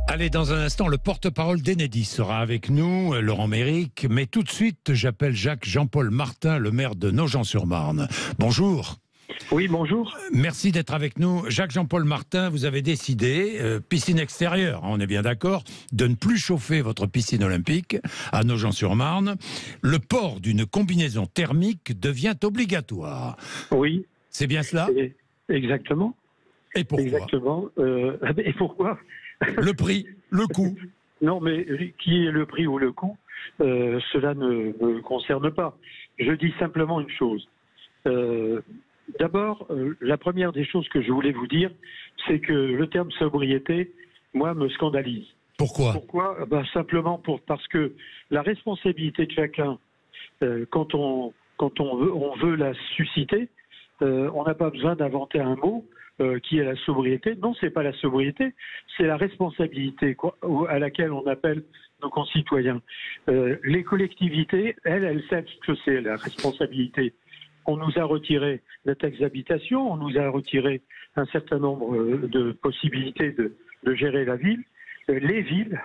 Allez, dans un instant, le porte-parole d'Enedis sera avec nous, Laurent Méric. Mais tout de suite, j'appelle Jacques-Jean-Paul Martin, le maire de Nogent-sur-Marne. Bonjour. Oui, bonjour. Merci d'être avec nous. Jacques-Jean-Paul Martin, vous avez décidé, piscine extérieure, on est bien d'accord, de ne plus chauffer votre piscine olympique à Nogent-sur-Marne. Le port d'une combinaison thermique devient obligatoire. Oui. C'est bien cela? Exactement. Et pourquoi? Exactement. Et pourquoi? Le prix, le coût. Non, mais qui est le prix ou le coût, cela ne me concerne pas. Je dis simplement une chose. D'abord, la première des choses que je voulais vous dire, c'est que le terme sobriété, moi, me scandalise. Pourquoi? Pourquoi? Simplement parce que la responsabilité de chacun, quand on veut la susciter, on n'a pas besoin d'inventer un mot qui est la sobriété. Non, c'est pas la sobriété, c'est la responsabilité à laquelle on appelle nos concitoyens. Les collectivités, elles savent ce que c'est la responsabilité. On nous a retiré la taxe d'habitation, on nous a retiré un certain nombre de possibilités de gérer la ville, les villes,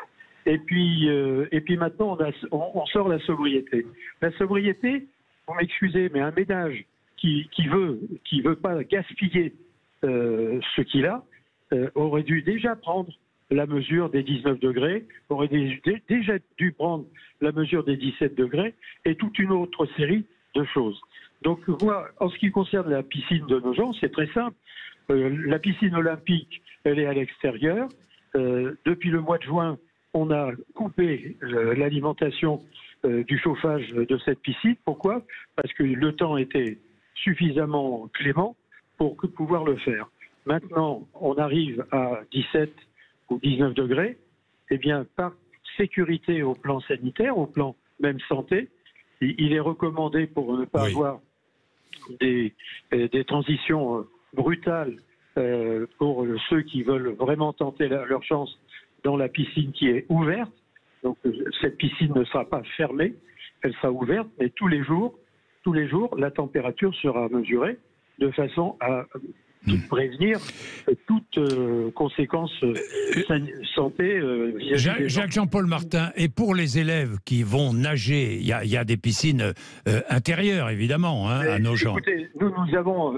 et puis maintenant on sort la sobriété. La sobriété, vous m'excusez, mais un ménage qui veut pas gaspiller ce qu'il a, aurait dû déjà prendre la mesure des 19 degrés, aurait déjà dû prendre la mesure des 17 degrés et toute une autre série de choses. Donc moi, en ce qui concerne la piscine de Nogent, c'est très simple. La piscine olympique, elle est à l'extérieur. Depuis le mois de juin, on a coupé l'alimentation du chauffage de cette piscine. Pourquoi? Parce que le temps était suffisamment clément pour pouvoir le faire. Maintenant, on arrive à 17 ou 19 degrés. Eh bien, par sécurité au plan sanitaire, au plan même santé, il est recommandé, pour ne pas avoir des transitions brutales pour ceux qui veulent vraiment tenter leur chance dans la piscine qui est ouverte. Donc cette piscine ne sera pas fermée, elle sera ouverte, mais tous les jours, la température sera mesurée de façon à prévenir toute conséquence santé. Jacques-Jean-Paul Martin, et pour les élèves qui vont nager, il y a des piscines intérieures, évidemment, hein, à Nogent. Écoutez, nous avons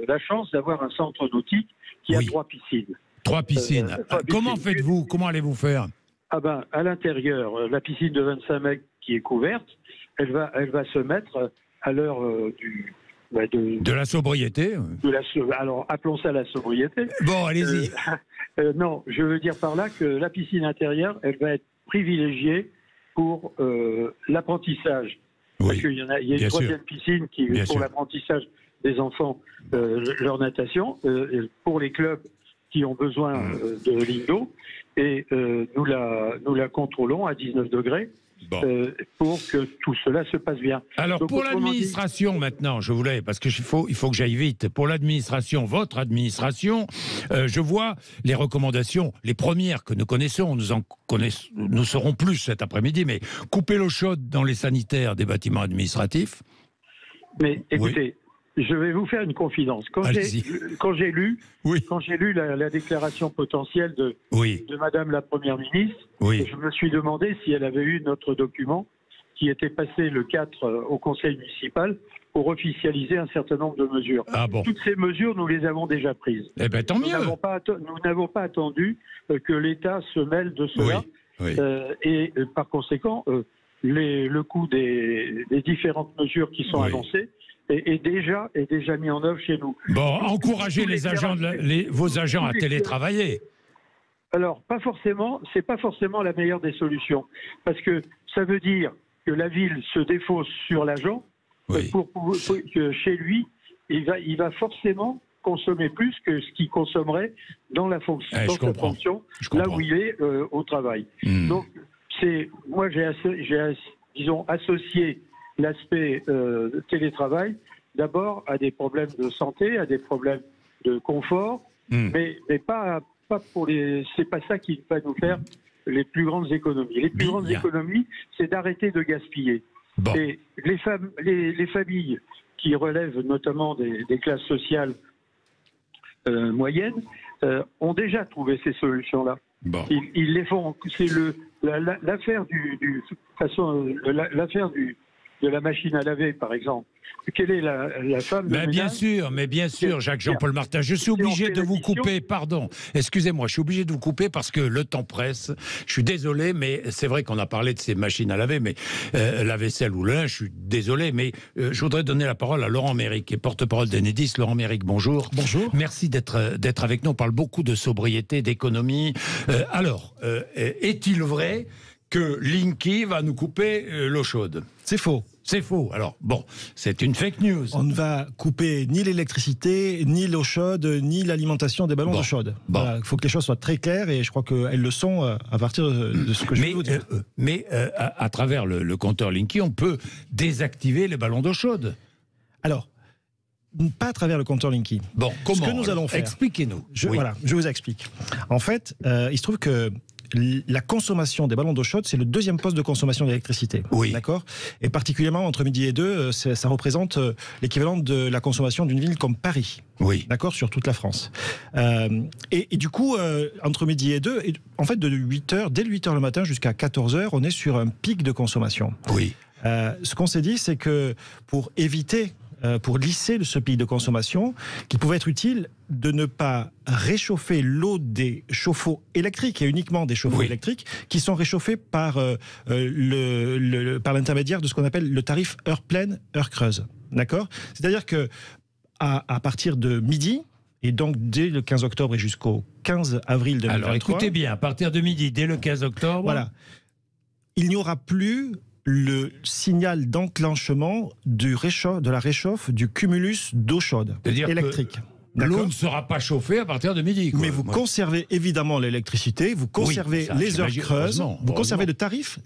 la chance d'avoir un centre nautique qui a 3 piscines. 3 piscines. Comment faites-vous? Comment allez-vous faire? À l'intérieur, la piscine de 25 mètres qui est couverte, elle va se mettre à l'heure de la sobriété. Alors, appelons ça la sobriété. Bon, allez-y. Non, je veux dire par là que la piscine intérieure, elle va être privilégiée pour l'apprentissage. Oui, parce qu'il y a une troisième piscine qui est pour l'apprentissage des enfants, leur natation, pour les clubs qui ont besoin de ligne d'eau. Et nous la contrôlons à 19 degrés. Bon. Pour que tout cela se passe bien. Alors, donc, pour l'administration, maintenant, je voulais, parce qu'il faut que j'aille vite, pour l'administration, votre administration, je vois les recommandations, les premières que nous connaissons, nous saurons plus cet après-midi, mais couper l'eau chaude dans les sanitaires des bâtiments administratifs. Mais écoutez, je vais vous faire une confidence. Quand j'ai lu la déclaration potentielle de Madame la Première ministre, je me suis demandé si elle avait eu notre document qui était passé le 4 au Conseil municipal pour officialiser un certain nombre de mesures. Ah bon. Toutes ces mesures, nous les avons déjà prises. Eh bien, tant mieux. Nous n'avons pas attendu que l'État se mêle de cela. Et par conséquent, le coût des différentes mesures qui sont annoncées est déjà mis en œuvre chez nous. Bon, encouragez vos agents à télétravailler. Alors, c'est pas forcément la meilleure des solutions, parce que ça veut dire que la ville se défausse sur l'agent pour que chez lui, il va forcément consommer plus que ce qu'il consommerait dans la fonction, là où il est au travail. Donc, moi j'ai associé l'aspect télétravail d'abord à des problèmes de santé, à des problèmes de confort, mais pas pour c'est pas ça qui va nous faire les plus grandes économies. Les plus grandes économies, c'est d'arrêter de gaspiller. Bon. Et les familles qui relèvent notamment des classes sociales moyennes ont déjà trouvé ces solutions-là. Bon. Ils les font. C'est l'affaire l'affaire de la machine à laver, par exemple. Quelle est la femme de ménage? Mais bien sûr, Jacques-Jean-Paul Martin, je suis obligé de vous couper, pardon. Excusez-moi, je suis obligé de vous couper parce que le temps presse. Je suis désolé, mais c'est vrai qu'on a parlé de ces machines à laver, mais la vaisselle ou le linge, je suis désolé, mais je voudrais donner la parole à Laurent Méric, qui est porte-parole d'Enedis. Laurent Méric, bonjour. Bonjour. Merci d'être avec nous. On parle beaucoup de sobriété, d'économie. Est-il vrai que Linky va nous couper l'eau chaude? C'est faux. C'est faux. Alors, bon, c'est une fake news. On ne va couper ni l'électricité, ni l'eau chaude, ni l'alimentation des ballons d'eau chaude. Voilà, il faut que les choses soient très claires et je crois qu'elles le sont à partir de ce que je vais vous dire. À travers le compteur Linky, on peut désactiver les ballons d'eau chaude. Alors, pas à travers le compteur Linky. Bon, comment? Ce que nous allons faire. Expliquez-nous. Voilà, je vous explique. En fait, il se trouve que la consommation des ballons d'eau chaude, c'est le deuxième poste de consommation d'électricité. Oui. D'accord. Et particulièrement entre midi et 2, ça représente l'équivalent de la consommation d'une ville comme Paris. Oui. D'accord, sur toute la France. Et du coup, entre midi et 2, en fait, dès 8h le matin jusqu'à 14h, on est sur un pic de consommation. Oui. Ce qu'on s'est dit, c'est que pour éviter, pour lisser ce pic de consommation, qu'il pouvait être utile de ne pas réchauffer l'eau des chauffe-eau électriques, et uniquement des chauffe-eau électriques, qui sont réchauffés par l'intermédiaire de ce qu'on appelle le tarif heure pleine, heure creuse. D'accord ? C'est-à-dire que à partir de midi, et donc dès le 15 octobre et jusqu'au 15 avril 2023... Alors écoutez bien, à partir de midi, dès le 15 octobre... Voilà. Il n'y aura plus le signal d'enclenchement de la réchauffe du cumulus d'eau chaude électrique. L'eau ne sera pas chauffée à partir de midi. Quoi. Mais vous conservez évidemment l'électricité, vous conservez les heures creuses, vous conservez le tarif,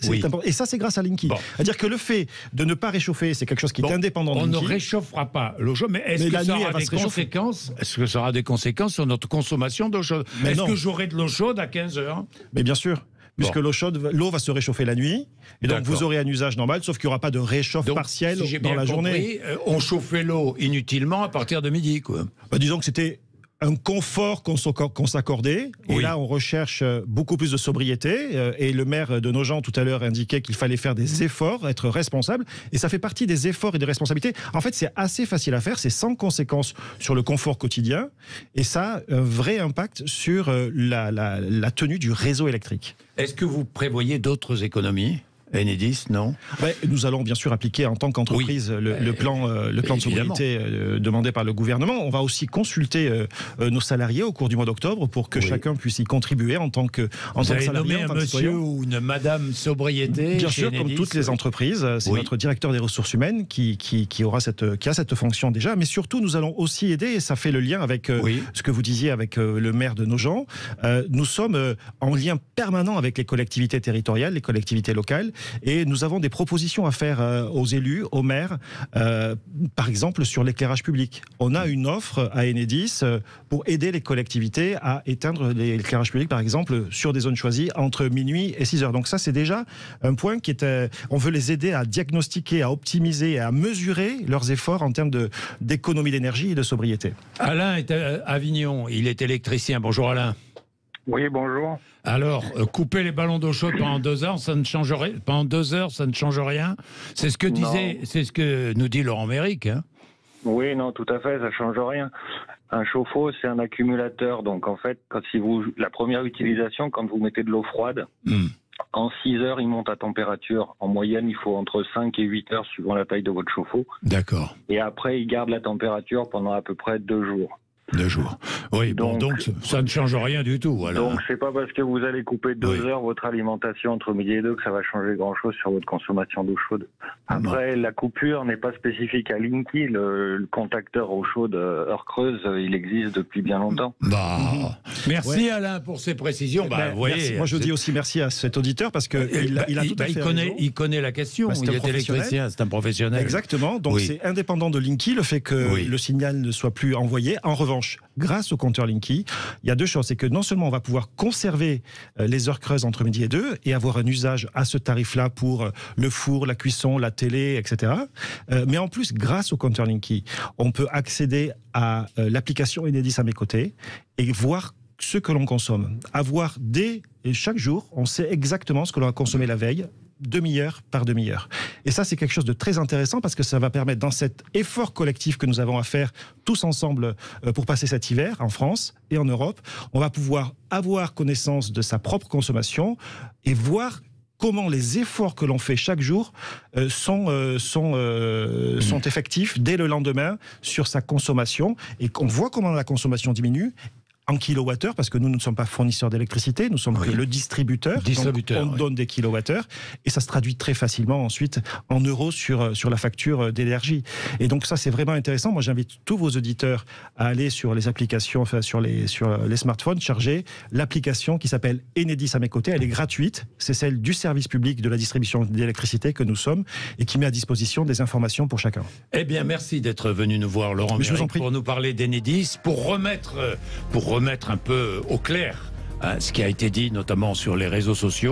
et ça c'est grâce à Linky. Bon. C'est-à-dire que le fait de ne pas réchauffer, c'est quelque chose qui est indépendant de Linky. On ne réchauffera pas l'eau chaude, mais est-ce que ça aura des conséquences sur notre consommation d'eau chaude? Est-ce que j'aurai de l'eau chaude à 15h? Mais bien sûr. Puisque l'eau va se réchauffer la nuit, et donc vous aurez un usage normal, sauf qu'il n'y aura pas de réchauffe partielle dans la journée. On chauffait l'eau inutilement à partir de midi, quoi. Disons que c'était un confort qu'on s'accordait, et là on recherche beaucoup plus de sobriété, et le maire de Nogent tout à l'heure indiquait qu'il fallait faire des efforts, être responsable, et ça fait partie des efforts et des responsabilités. En fait, c'est assez facile à faire, c'est sans conséquence sur le confort quotidien, et ça a un vrai impact sur la tenue du réseau électrique. Est-ce que vous prévoyez d'autres économies ? Enedis, non? Nous allons bien sûr appliquer en tant qu'entreprise le plan de sobriété demandé par le gouvernement. On va aussi consulter nos salariés au cours du mois d'octobre pour que chacun puisse y contribuer en tant que salarié. Vous avez nommé un monsieur ou une madame sobriété? Bien sûr, comme toutes les entreprises. C'est notre directeur des ressources humaines qui a cette fonction déjà. Mais surtout, nous allons aussi aider, et ça fait le lien avec ce que vous disiez avec le maire de Nogent. Nous sommes en lien permanent avec les collectivités territoriales, les collectivités locales. Et nous avons des propositions à faire aux élus, aux maires, par exemple sur l'éclairage public. On a une offre à Enedis pour aider les collectivités à éteindre l'éclairage public, par exemple, sur des zones choisies entre minuit et 6 heures. Donc ça, c'est déjà un point qui est... on veut les aider à diagnostiquer, à optimiser et à mesurer leurs efforts en termes d'économie d'énergie et de sobriété. Alain est à Avignon, il est électricien. Bonjour Alain. Oui, bonjour. Alors, couper les ballons d'eau chaude pendant 2 heures, ça ne change rien. Pendant 2 heures, ça ne change rien. C'est ce que nous dit Laurent Méric. Hein. Oui, non, tout à fait, ça change rien. Un chauffe-eau, c'est un accumulateur. Donc, en fait, la première utilisation, quand vous mettez de l'eau froide, en 6 heures, il monte à température. En moyenne, il faut entre 5 et 8 heures, suivant la taille de votre chauffe-eau. D'accord. Et après, il garde la température pendant à peu près 2 jours. 2 jours. Oui, donc ça ne change rien du tout. Alors. Donc c'est pas parce que vous allez couper 2 heures votre alimentation entre midi et 2 que ça va changer grand-chose sur votre consommation d'eau chaude. Après, la coupure n'est pas spécifique à Linky. Le contacteur eau chaude heure creuse, il existe depuis bien longtemps. Merci Alain pour ces précisions. Voyez, moi je dis aussi merci à cet auditeur parce qu'il a tout à fait raison. Il connaît la question. Il est électricien, c'est un professionnel. Exactement. Donc c'est indépendant de Linky le fait que le signal ne soit plus envoyé. En revanche, grâce au compteur Linky, il y a 2 choses. C'est que non seulement on va pouvoir conserver les heures creuses entre midi et 2 et avoir un usage à ce tarif-là pour le four, la cuisson, la télé, etc. Mais en plus, grâce au compteur Linky, on peut accéder à l'application Enedis à mes côtés et voir ce que l'on consomme. Avoir et chaque jour, on sait exactement ce que l'on a consommé la veille, demi-heure par demi-heure. Et ça, c'est quelque chose de très intéressant parce que ça va permettre, dans cet effort collectif que nous avons à faire tous ensemble pour passer cet hiver en France et en Europe, on va pouvoir avoir connaissance de sa propre consommation et voir comment les efforts que l'on fait chaque jour sont effectifs dès le lendemain sur sa consommation, et qu'on voit comment la consommation diminue en kilowattheures, parce que nous ne sommes pas fournisseurs d'électricité, nous sommes que le distributeur. Donc on donne des kilowattheures, et ça se traduit très facilement ensuite en euros sur la facture d'énergie. Et donc ça, c'est vraiment intéressant. Moi, j'invite tous vos auditeurs à aller sur les applications, enfin sur les smartphones, charger l'application qui s'appelle Enedis à mes côtés. Elle est gratuite. C'est celle du service public de la distribution d'électricité que nous sommes, et qui met à disposition des informations pour chacun. Eh bien, merci d'être venu nous voir, Laurent Méric, pour nous parler d'Enedis, pour remettre un peu au clair ce qui a été dit, notamment sur les réseaux sociaux.